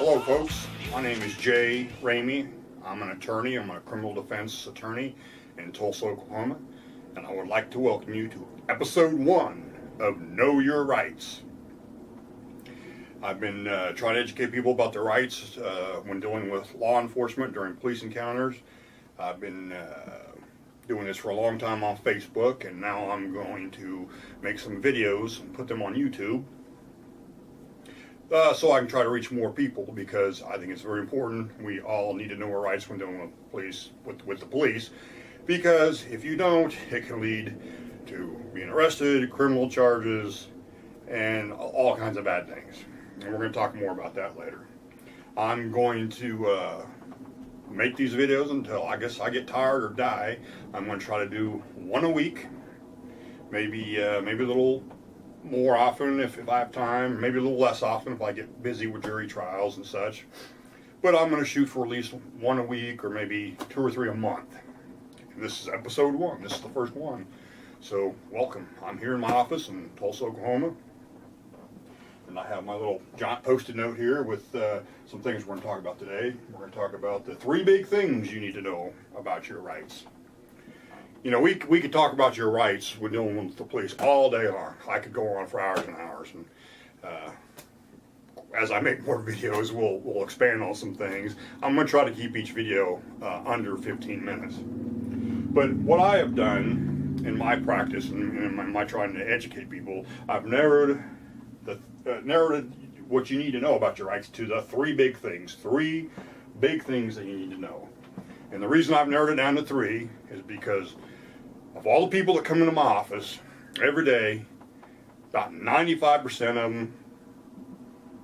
Hello folks, my name is Jay Ramey. I'm an attorney, I'm a criminal defense attorney in Tulsa, Oklahoma, and I would like to welcome you to episode 1 of Know Your Rights. I've been trying to educate people about their rights when dealing with law enforcement during police encounters. I've been doing this for a long time on Facebook, and now I'm going to make some videos and put them on YouTube. So I can try to reach more people, because I think it's very important. We all need to know our rights when dealing with the police, because if you don't, it can lead to being arrested, criminal charges, and all kinds of bad things. And we're going to talk more about that later. I'm going to make these videos until I guess I get tired or die. I'm going to try to do one a week, maybe a little more often if I have time, maybe a little less often if I get busy with jury trials and such. But I'm going to shoot for at least one a week, or maybe 2 or 3 a month. This is episode 1. This is the first one. So welcome. I'm here in my office in Tulsa, Oklahoma. And I have my little giant post-it note here with some things we're going to talk about today. We're going to talk about the 3 big things you need to know about your rights. You know, we could talk about your rights when dealing with the police all day long. I could go on for hours and hours. And as I make more videos, we'll expand on some things. I'm going to try to keep each video under 15 minutes. But what I have done in my practice and in my trying to educate people, I've narrowed what you need to know about your rights to the 3 big things. 3 big things that you need to know. And the reason I've narrowed it down to 3 is because of all the people that come into my office every day, about 95% of them,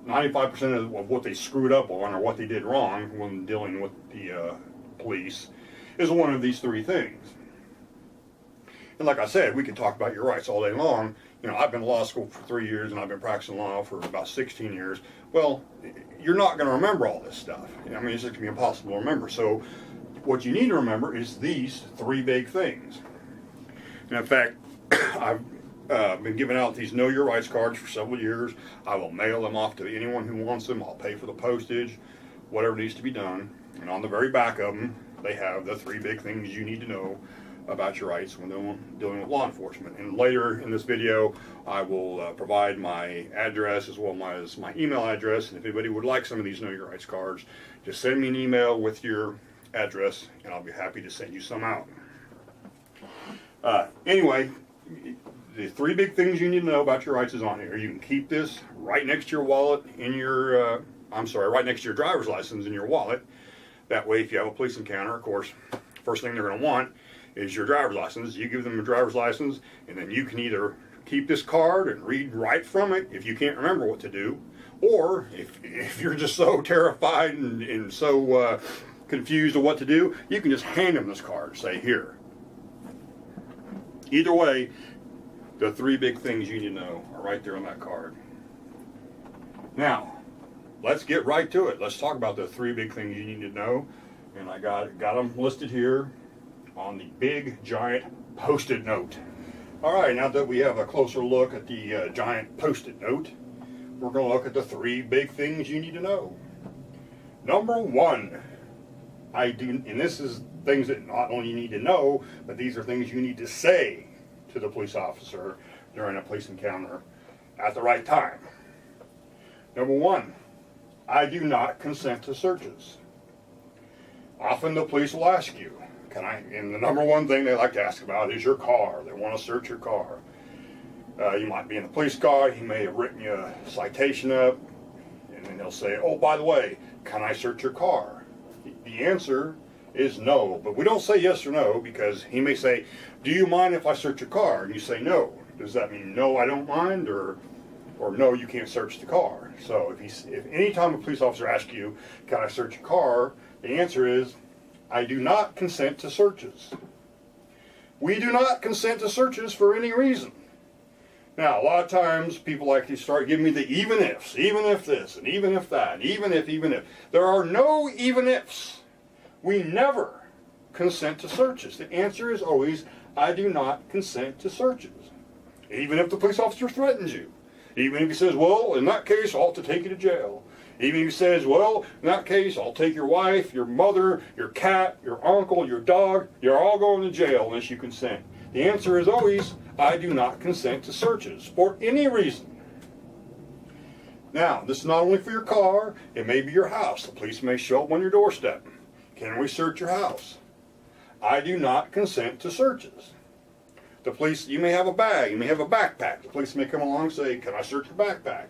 95% of what they screwed up on or what they did wrong when dealing with the police is one of these 3 things. And like I said, we can talk about your rights all day long. You know, I've been in law school for 3 years, and I've been practicing law for about 16 years. Well, you're not going to remember all this stuff. I mean, it's just going to be impossible to remember. So what you need to remember is these 3 big things. And in fact, I've been giving out these Know Your Rights cards for several years. I will mail them off to anyone who wants them. I'll pay for the postage, whatever needs to be done. And on the very back of them, they have the 3 big things you need to know about your rights when dealing with law enforcement. And later in this video, I will provide my address as well as my email address. And if anybody would like some of these Know Your Rights cards, just send me an email with your address, and I'll be happy to send you some out. Anyway, the 3 big things you need to know about your rights is on here. You can keep this right next to your wallet in your, right next to your driver's license in your wallet. That way, if you have a police encounter, of course, first thing they're going to want is your driver's license. You give them a driver's license, and then you can either keep this card and read right from it if you can't remember what to do, or if you're just so terrified and so confused of what to do, you can just hand them this card and say, here. Either way, the 3 big things you need to know are right there on that card. Now, let's get right to it. Let's talk about the 3 big things you need to know. And I got them listed here on the big, giant post-it note. All right, now that we have a closer look at the giant post-it note, we're going to look at the 3 big things you need to know. Number 1, and this is things that not only you need to know, but these are things you need to say to the police officer during a police encounter at the right time. Number 1, I do not consent to searches. Often the police will ask you, and the number 1 thing they like to ask about is your car. They want to search your car. You might be in the police car, he may have written you a citation up, and then they'll say, oh, by the way, can I search your car? The answer is no, but we don't say yes or no, because he may say, do you mind if I search your car? And you say no. Does that mean no, I don't mind, or no, you can't search the car? So if any time a police officer asks you, can I search your car? The answer is, I do not consent to searches. We do not consent to searches for any reason. Now, a lot of times people like to start giving me the even ifs, even if this, and even if that, and even if. There are no even ifs. We never consent to searches. The answer is always, I do not consent to searches. Even if the police officer threatens you. Even if he says, well, in that case, I'll have to take you to jail. Even if he says, well, in that case, I'll take your wife, your mother, your cat, your uncle, your dog, you're all going to jail unless you consent. The answer is always, I do not consent to searches for any reason. Now, this is not only for your car, it may be your house. The police may show up on your doorstep. Can we search your house? I do not consent to searches. The police, you may have a bag, you may have a backpack. The police may come along and say, can I search your backpack?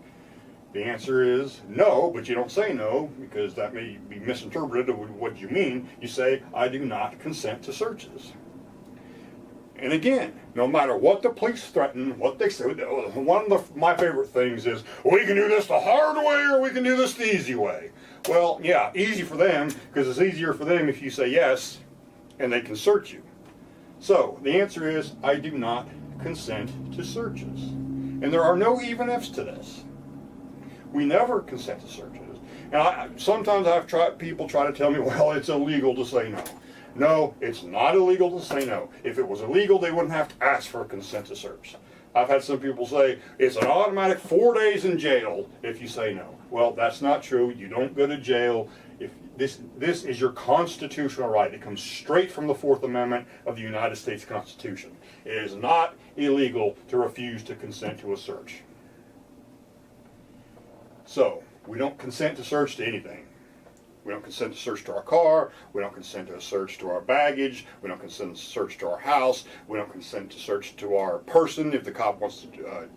The answer is no, but you don't say no because that may be misinterpreted of what you mean. You say, I do not consent to searches. And again, no matter what the police threaten, what they say, one of my favorite things is, we can do this the hard way or we can do this the easy way. Well, yeah, easy for them because it's easier for them if you say yes and they can search you. So the answer is, I do not consent to searches. And there are no even ifs to this. We never consent to searches. And sometimes people try to tell me, well, it's illegal to say no. No, it's not illegal to say no. If it was illegal, they wouldn't have to ask for a consent to search. I've had some people say, it's an automatic 4 days in jail if you say no. Well, that's not true. You don't go to jail. If this is your constitutional right. It comes straight from the Fourth Amendment of the United States Constitution. It is not illegal to refuse to consent to a search. So, we don't consent to search to anything. We don't consent to search to our car. We don't consent to a search to our baggage. We don't consent to search to our house. We don't consent to search to our person. If the cop wants to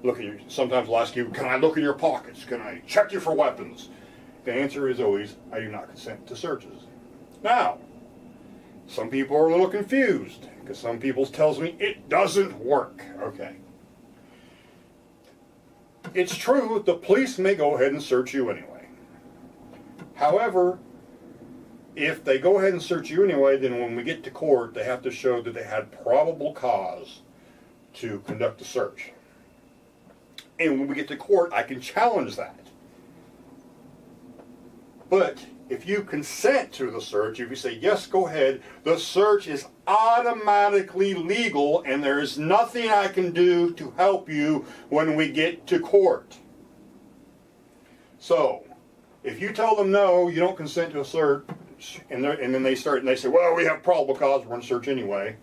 look at you, sometimes they'll ask you, can I look in your pockets? Can I check you for weapons? The answer is always, I do not consent to searches. Now, some people are a little confused because some people tells me it doesn't work. Okay. It's true, the police may go ahead and search you anyway. However, if they go ahead and search you anyway, then when we get to court, they have to show that they had probable cause to conduct a search. And when we get to court, I can challenge that. But if you consent to the search, if you say, yes, go ahead, the search is automatically legal and there is nothing I can do to help you when we get to court. So, if you tell them no, you don't consent to a search, and then they say, well, we have probable cause, we're going to search anyway.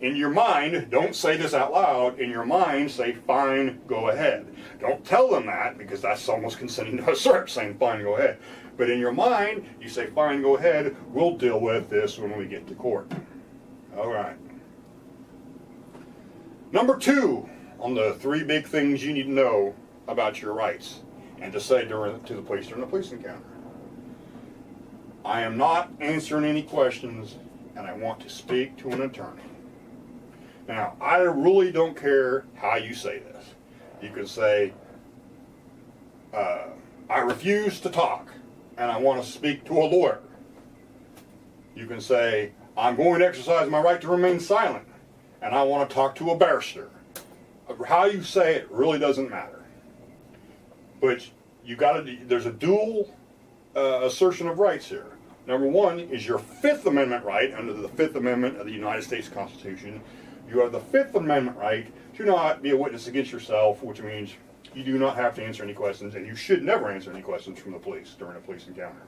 In your mind, don't say this out loud, in your mind say, fine, go ahead. Don't tell them that, because that's almost consenting to a search, saying, fine, go ahead. But in your mind, you say, fine, go ahead, we'll deal with this when we get to court. All right. Number 2 on the 3 big things you need to know about your rights and to say to the police during a police encounter. I am not answering any questions and I want to speak to an attorney. Now, I really don't care how you say this. You can say, I refuse to talk and I want to speak to a lawyer. You can say, I'm going to exercise my right to remain silent and I want to talk to a barrister. How you say it really doesn't matter. But there's a dual assertion of rights here. Number 1 is your 5th Amendment right under the 5th Amendment of the United States Constitution. You have the 5th Amendment right to not be a witness against yourself, which means you do not have to answer any questions, and you should never answer any questions from the police during a police encounter.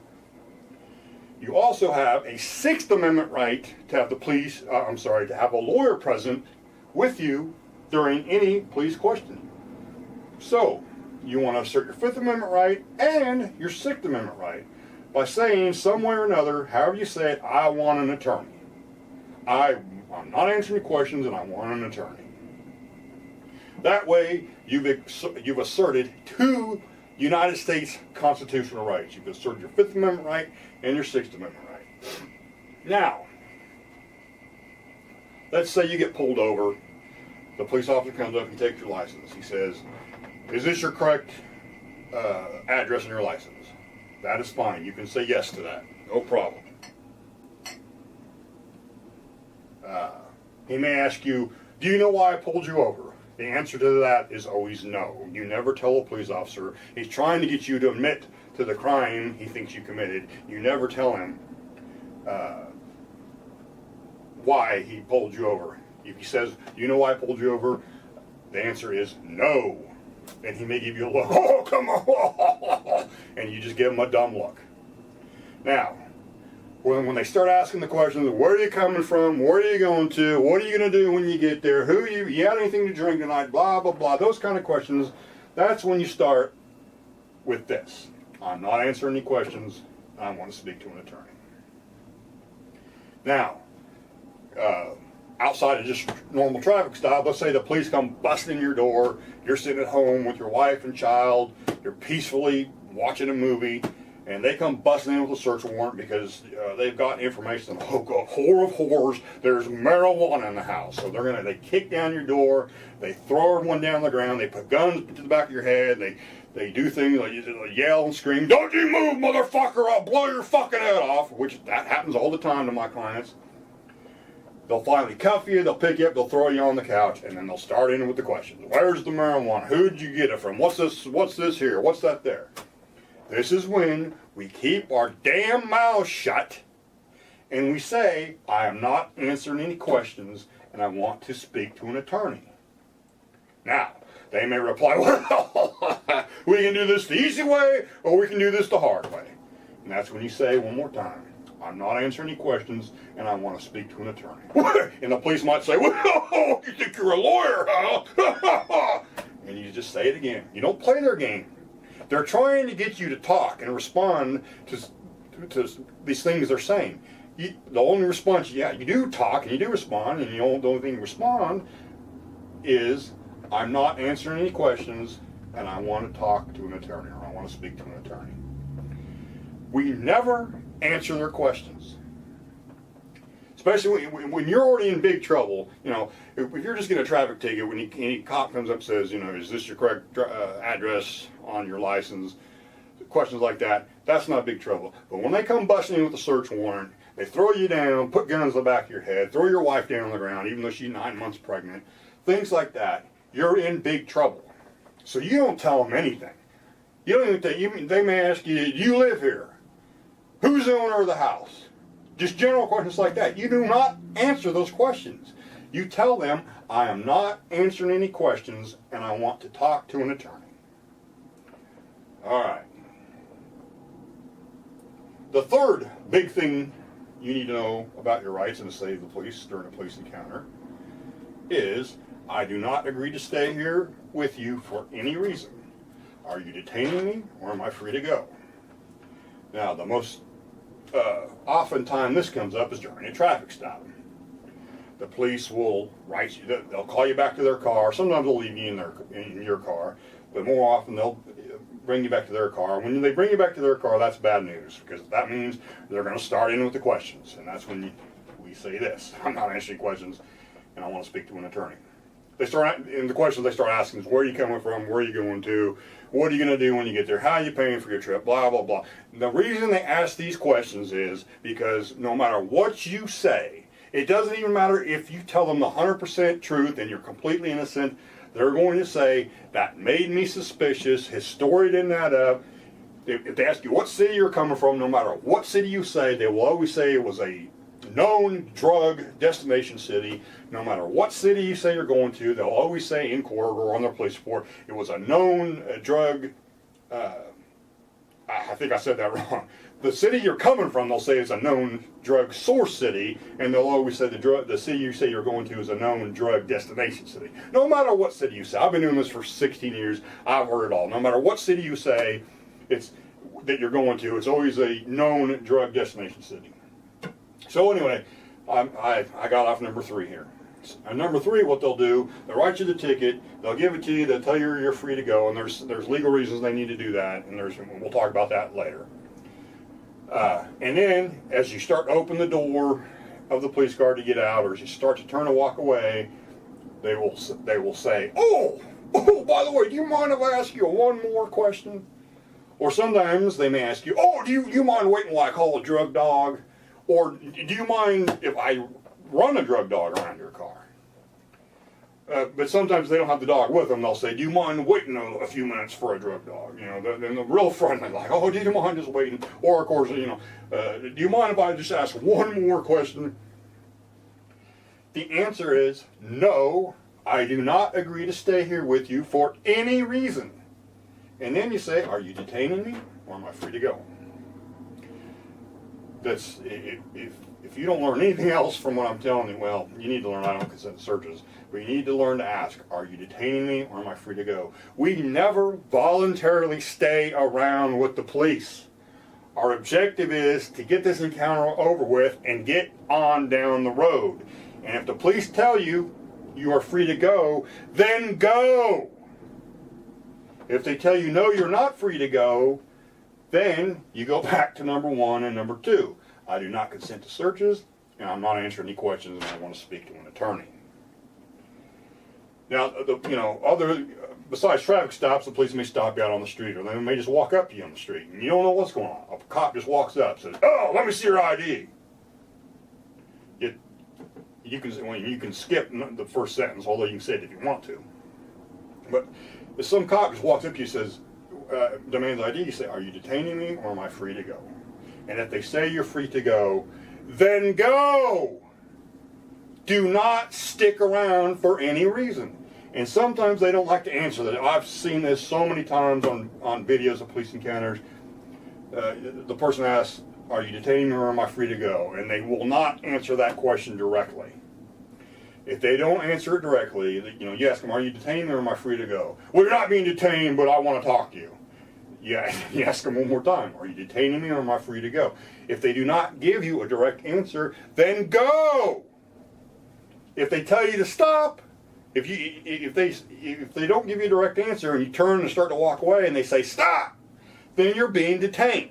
You also have a 6th Amendment right to have to have a lawyer present with you during any police questioning. So, you want to assert your 5th Amendment right and your 6th Amendment right by saying some way or another, however you say it, I want an attorney. I'm not answering any questions and I want an attorney. That way, you've asserted 2 United States constitutional rights. You've asserted your 5th Amendment right and your 6th Amendment right. Now, let's say you get pulled over. The police officer comes up, he takes your license. He says, is this your correct address on your license? That is fine. You can say yes to that. No problem. He may ask you, do you know why I pulled you over? The answer to that is always no. You never tell a police officer. He's trying to get you to admit to the crime he thinks you committed. You never tell him why he pulled you over. If he says, do you know why I pulled you over? The answer is no. And he may give you a look, oh, come on, and you just give him a dumb look. Now, when they start asking the questions, where are you coming from, where are you going to, what are you going to do when you get there, you had anything to drink tonight, blah, blah, blah, those kind of questions, that's when you start with this. I'm not answering any questions, I want to speak to an attorney. Now, outside of just normal traffic stop, let's say the police come busting in your door, you're sitting at home with your wife and child, you're peacefully watching a movie, and they come busting in with a search warrant because they've got information, oh, God, horror of horrors, there's marijuana in the house. So they kick down your door, they throw everyone down on the ground, they put guns to the back of your head, they do things like yell and scream, don't you move, motherfucker, I'll blow your fucking head off, which that happens all the time to my clients. They'll finally cuff you, they'll pick you up, they'll throw you on the couch, and then they'll start in with the questions. Where's the marijuana? Who'd you get it from? What's this here? What's that there? This is when we keep our damn mouths shut and we say, I am not answering any questions and I want to speak to an attorney. Now, they may reply, well, we can do this the easy way or we can do this the hard way. And that's when you say one more time, I'm not answering any questions and I want to speak to an attorney. And the police might say, well, you think you're a lawyer, huh? And you just say it again. You don't play their game. They're trying to get you to talk and respond to these things they're saying. The only response, you do talk and you do respond, and the only thing you respond is, I'm not answering any questions and I want to talk to an attorney, or I want to speak to an attorney. We never answer their questions. Especially when you're already in big trouble, if you're just getting a traffic ticket, when any cop comes up and says, is this your correct address on your license? Questions like that, that's not big trouble. But when they come busting in with a search warrant, they throw you down, put guns in the back of your head, throw your wife down on the ground, even though she's 9 months pregnant, things like that, you're in big trouble. So you don't tell them anything. You don't even they may ask you, do you live here? Who's the owner of the house? Just general questions like that. You do not answer those questions. You tell them, I am not answering any questions and I want to talk to an attorney. All right. The third big thing you need to know about your rights and to say to the police during a police encounter is, I do not agree to stay here with you for any reason. Are you detaining me or am I free to go? Now, the most oftentimes this comes up is during a traffic stop. The police will write you, they'll call you back to their car. Sometimes they'll leave you in your car, but more often they'll bring you back to their car. When they bring you back to their car, that's bad news, because that means they're going to start in with the questions, and that's when we say this, I'm not answering questions and I want to speak to an attorney. They start, in the questions they start asking is, where are you coming from, where are you going to, what are you going to do when you get there, how are you paying for your trip, blah, blah, blah. The reason they ask these questions is because no matter what you say, it doesn't even matter if you tell them the 100% truth and you're completely innocent, they're going to say, that made me suspicious, his story didn't add up. If they ask you what city you're coming from, no matter what city you say, they will always say it was a known drug destination city. No matter what city you say you're going to, they'll always say in court or on their police report, it was a known drug, I think I said that wrong. The city you're coming from, they'll say it's a known drug source city, and they'll always say the city you say you're going to is a known drug destination city. No matter what city you say, I've been doing this for 16 years, I've heard it all. No matter what city you say that you're going to, it's always a known drug destination city. So anyway, I got off number 3 here. And number 3, what they'll do, they'll write you the ticket, they'll give it to you, they'll tell you you're free to go, and there's legal reasons they need to do that, and we'll talk about that later. And then, as you start to open the door of the police car to get out, or as you start to turn to walk away, they will say, oh, by the way, do you mind if I ask you one more question? Or sometimes they may ask you, oh, do you mind waiting while I call a drug dog? Or do you mind if I run a drug dog around your car? But sometimes they don't have the dog with them. They'll say, do you mind waiting a few minutes for a drug dog? They're real friendly, like, oh, do you mind just waiting? Or, of course, do you mind if I just ask one more question? The answer is, no, I do not agree to stay here with you for any reason. And then you say, are you detaining me or am I free to go? That's, if you don't learn anything else from what I'm telling you, well, you need to learn I don't consent to searches, but you need to learn to ask, are you detaining me or am I free to go? We never voluntarily stay around with the police. Our objective is to get this encounter over with and get on down the road. And if the police tell you you are free to go, then go. If they tell you no, you're not free to go, then you go back to number 1 and number 2. I do not consent to searches, and I'm not answering any questions, and I want to speak to an attorney. Now, besides traffic stops, the police may stop you out on the street, or they may just walk up to you on the street, and you don't know what's going on. A cop just walks up and says, "Oh, let me see your ID." You can skip the first sentence, although you can say it if you want to. But if some cop just walks up to you and says, demands ID, you say, are you detaining me or am I free to go? And if they say you're free to go, then go! Do not stick around for any reason. And sometimes they don't like to answer that. I've seen this so many times on videos of police encounters. The person asks, are you detaining me or am I free to go? And they will not answer that question directly. If they don't answer it directly, you ask them, are you detaining me or am I free to go? Well, you're not being detained, but I want to talk to you. Yeah, you ask them one more time, are you detaining me or am I free to go? If they do not give you a direct answer, then go! If they tell you to stop, if they don't give you a direct answer and you turn and start to walk away and they say stop, then you're being detained.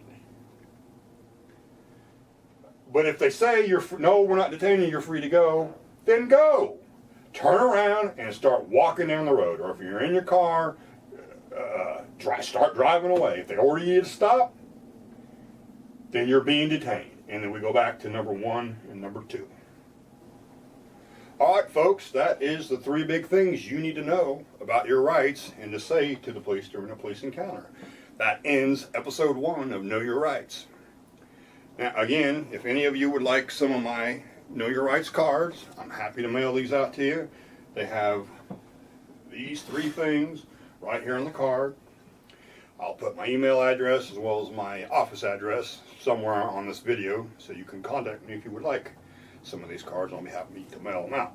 But if they say no, we're not detaining you, you're free to go, then go. Turn around and start walking down the road. Or if you're in your car, start driving away. If they order you to stop, then you're being detained. And then we go back to number 1 and number 2. All right, folks, that is the 3 big things you need to know about your rights and to say to the police during a police encounter. That ends episode 1 of Know Your Rights. Now, again, if any of you would like some of my Know Your Rights cards, I'm happy to mail these out to you. They have these 3 things right here on the card. I'll put my email address as well as my office address somewhere on this video so you can contact me if you would like some of these cards. I'll be happy to mail them out.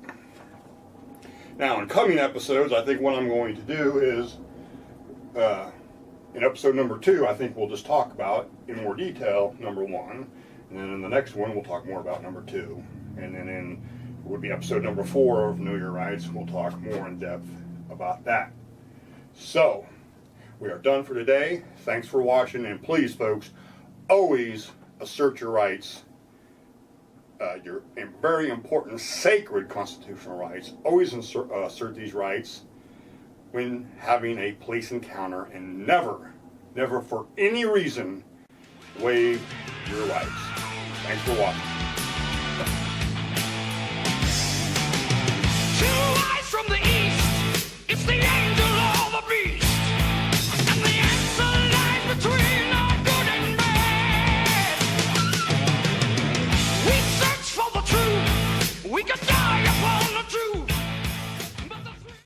Now, in coming episodes, I think what I'm going to do is, in episode number 2, I think we'll just talk about, in more detail, number 1. And then in the next one, we'll talk more about number 2. And then would be episode number 4 of Know Your Rights. We'll talk more in depth about that. So, we are done for today. Thanks for watching. And please, folks, always assert your rights. Your very important, sacred constitutional rights. Always assert these rights when having a police encounter, and never for any reason waive your rights. Thanks for watching.